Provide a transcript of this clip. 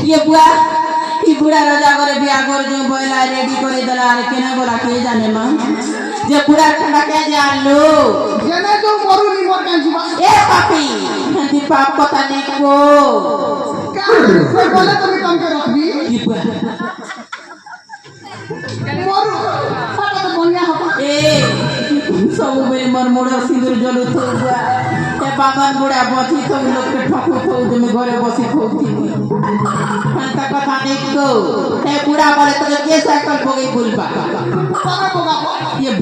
ये बुढ़ा राजा करे बिया कर जो बोला रेडी करे दला अरे केना बोला के जाने मां जे बुढ़ा ठंडा के जान लो जेने जो मरु नी मर के जीवा ए पापी हंदी पाप पता नहीं को का से बोले तुम काम के रखबी मरु फाटा तो बनिया हो ए सब बेले मर मोड़ा सिंदूर जलु थो बुआ ए बामन बुढ़ा बची तो लोग के ठकु थो जे में घरे बसी खोती हंता कथा नहीं को ए बुढ़ा बोले तो के साइकिल भोगे बोलबा पापा को ये